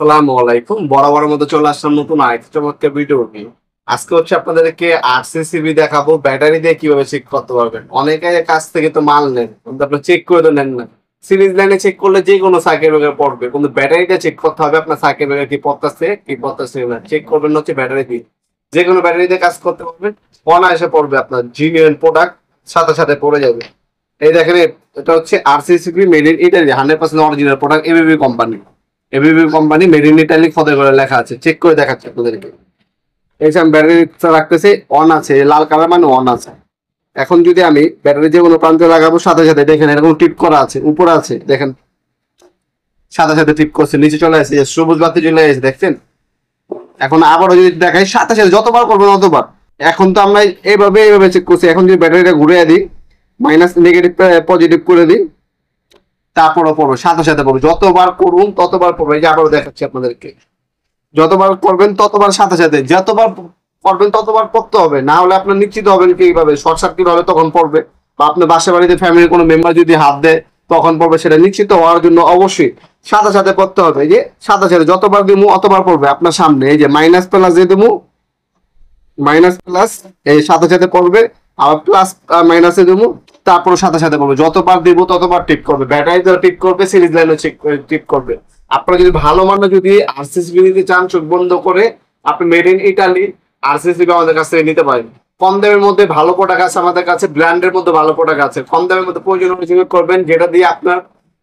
আসসালামু আলাইকুম। বরাবরের মতো চলে আসলাম নতুন আরেকটা চমৎকার ভিডিও নিয়ে। আজকে হচ্ছে আপনাদেরকে আরসিসিবি দেখাবো, ব্যাটারি দিয়ে কিভাবে চেক করতে পারবেন। অনেকের কাছ থেকে তো মাল নেন, কিন্তু আপনি চেক করে তো নেন না। সিরিজ লাইনে চেক করলে যে কোনো সার্কিট ব্রেকার পড়বে, কিন্তু ব্যাটারিটা চেক করতে হবে আপনার সার্কিট ব্রেকার কি পড়তেছে না। চেক করবেন হচ্ছে ব্যাটারি দিয়ে, যে কোনো ব্যাটারি দিয়ে কাজ করতে পারবেন। অনায়াসে পড়বে, আপনার জিনিউন প্রোডাক্ট সাথে সাথে পড়ে যাবে। এই দেখেন, এটা হচ্ছে RCCB made in Italy, 100% original product, ABB company. ABB company, made in Italy ফতে করে লেখা আছে। চেক করে দেখাচ্ছে আপনাদেরকে। এই যে আমি ব্যাটারি রাখতেছি, অন আছে, লাল কালার মানে অন আছে। এখন যদি আমি ব্যাটারি যে কোনো প্রান্তে লাগাবো, সাথে সাথে দেখেন এরকম টিপ করা আছে, উপরে আছে দেখেন, সাথে সাথে টিপ করছে, নিচে চলে আসে, সবুজ বাতি চলে আসে, দেখছেন। এখন আবারও যদি দেখাই, সাথে সাথে যতবার করবেন ততবার। এখন তো আমরা এইভাবে চেক করছি। এখন যদি ব্যাটারিটা ঘুরিয়ে দিই, মাইনাস নেগেটিভ পজিটিভ করে দিই, তারপরও পড়বে, সাথে সাথে পড়বে। যতবার করুন ততবার পড়বে। এই যে আবারও দেখাচ্ছি আপনাদেরকে, যতবার করবেন ততবার সাথে সাথে, যতবার করবেন ততবার পড়তে হবে। না হলে আপনার নিশ্চিত হবেন কি এইভাবে শর্ট সার্কিট হবে, তখন পড়বে। বা আপনার বাসা বাড়িতে ফ্যামিলির কোনো মেম্বার যদি হাত দেয় তখন পড়বে। সেটা নিশ্চিত হওয়ার জন্য অবশ্যই সাথে সাথে পড়তে হবে। এই যে সাথে সাথে যতবার দিমু অতবার পড়বে আপনার সামনে। এই যে মাইনাস প্লাস দিয়ে দিমু, মাইনাস প্লাস এই সাথে সাথে পড়বে। আবার প্লাস মাইনাসে দেবো, তারপর সাথে সাথে পড়বে। যতবার দেবো ততবার টিপ করবে, ব্যাটারি টিপ করবে, সিরিজ লাইনও টিপ করবে। আপনারা যদি ভালো মানের যদি আরসিসিবি নিতে চান, চোখ বন্ধ করে আপনি মেড ইন ইটালি আরসিসিবি আমাদের কাছ থেকে নিতে পারেন। কম দামের মধ্যে ভালো প্রোডাক্ট আছে আমাদের কাছে, ব্র্যান্ডের মধ্যে ভালো প্রোডাক্ট আছে। কম দামের মধ্যে প্রয়োজন অনুযায়ী করবেন, যেটা দিয়ে আপনার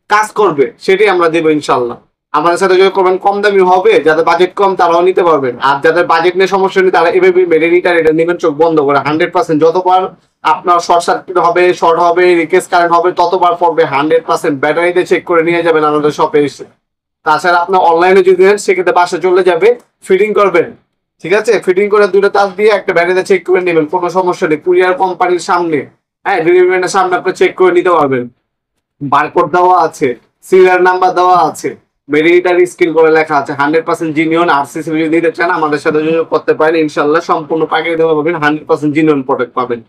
কাজ করবে সেটাই আমরা দেবো ইনশাল্লাহ। আমাদের সাথে যদি করবেন, কম দামি হবে, যাদের বাজেট কম তারাও নিতে পারবেন। আর যাদের বাজেট নিয়ে সমস্যা নেই তারা এভাবে মেডেনিটার এটা নেবেন চোখ বন্ধ করে। 100% যতবার আপনার শর্ট সার্কিট হবে, শর্ট হবে, রিকেস কারেন্ট হবে, ততবার পড়বে 100%। ব্যাটারিতে চেক করে নিয়ে যাবেন আমাদের শপে এসে। তাছাড়া আপনার অনলাইনে যদি দেন, সেক্ষেত্রে বাসা চলে যাবে, ফিটিং করবেন। ঠিক আছে, ফিটিং করে দুটো তার দিয়ে একটা ব্যাটারিতে চেক করে নেবেন, কোনো সমস্যা নেই। কুরিয়ার কোম্পানির সামনে, হ্যাঁ, ডেলিভারির সামনে আপনি চেক করে নিতে পারবেন। বারকোড দেওয়া আছে, সিরিয়াল নাম্বার দেওয়া আছে, মেডিটার স্ক্রিন করে লেখা আছে। 100% জিনিয়ন আরসিসিবি যদি নিতে চান আমাদের সাথে যোগাযোগ করতে পারেন। ইনশাল্লাহ সম্পূর্ণ পাকিয়ে দেওয়া পাবেন, 100% জিনিয়ন প্রোডাক্ট পাবেন।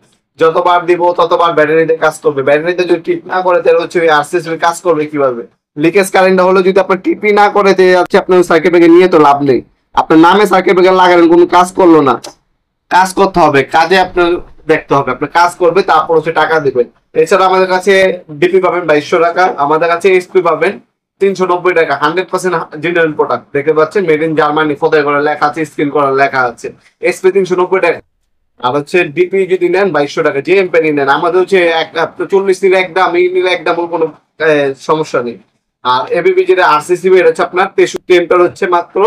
যতবার দিব ততবার ব্যাটারিতে কাজ করবে। ব্যাটারিতে যদি টিপ না করে তাহলে হচ্ছে আরসিসিবি কাজ করবে কিভাবে? লিকেজ কারেন্ট হলো যদি আপনার টিপি না করে, হচ্ছে আপনার সার্কিট ব্রেকার নিয়ে তো লাভ নেই। আপনার নামে সার্কিট ব্রেকার লাগালেন, কোনো কাজ করলো না। কাজ করতে হবে, কাজে আপনার দেখতে হবে, আপনার কাজ করবে, তারপর হচ্ছে টাকা দিবেন। এছাড়া আমাদের কাছে ডিপি পাবেন 2200 টাকা, আমাদের কাছে এসপি পাবেন 390 টাকা। 100% জেনুইন প্রোডাক্ট, দেখতে পাচ্ছেন, মেড ইন জার্মানি ফোদাই করে লেখা আছে, স্ক্রিন করা লেখা আছে। এসপি 390 টাকা। আর হচ্ছে ডিপি যদি নেন 2200 টাকা, যে এম্পেয়ারি নেন। আমাদের হচ্ছে 40 নিলে এক দাম, এই নিলে এক দাম, কোনো সমস্যা নেই। আর এবিবি যেটা আরসিসিবি, এটা হচ্ছে আপনার 63 এম্পিয়ার, হচ্ছে মাত্র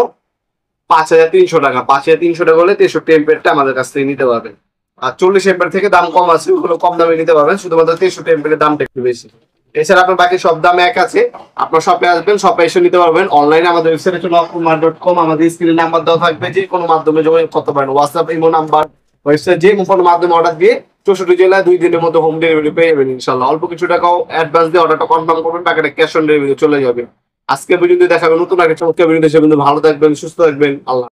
5300 টাকা। 5300 টাকা হলে 63 এম্পিয়ারটা আমাদের কাছ থেকে নিতে পারবেন। আর 40 এম্পিয়ার থেকে দাম কম আছে, ওগুলো কম দামে নিতে পারবেন, শুধুমাত্র 63 এম্পিয়ারের দামটা একটু বেশি। এছাড়া আপনার বাকি সব দাম এক আছে। আপনার শপে আসবেন, শপে এসে নিতে পারবেন। অনলাইনে আমাদের ওয়েবসাইটে চলে অকুমার.com, আমাদের স্ক্রিনে নাম্বার দেওয়া থাকবে, যে কোনো মাধ্যমে যোগাযোগ করতে পারেন। হোয়াটসঅ্যাপ, ইমো নাম্বার, ওয়েবসাইট, যে কোনো মাধ্যমে অর্ডার দিয়ে 64 জেলায় 2 দিনের মধ্যে হোম ডেলিভারি পেয়ে যাবেন ইনশাল্লাহ। অল্প কিছু টাকাও অ্যাডভান্স দিয়ে অর্ডারটা কনফার্ম করবেন, বাকিটা ক্যাশ অন ডেলিভারি চলে যাবে। আজকে পর্যন্ত দেখাবেন নতুন একটা চমৎকার ভিডিও। দেশে কিন্তু ভালো থাকবেন, সুস্থ থাকবেন, আল্লাহ।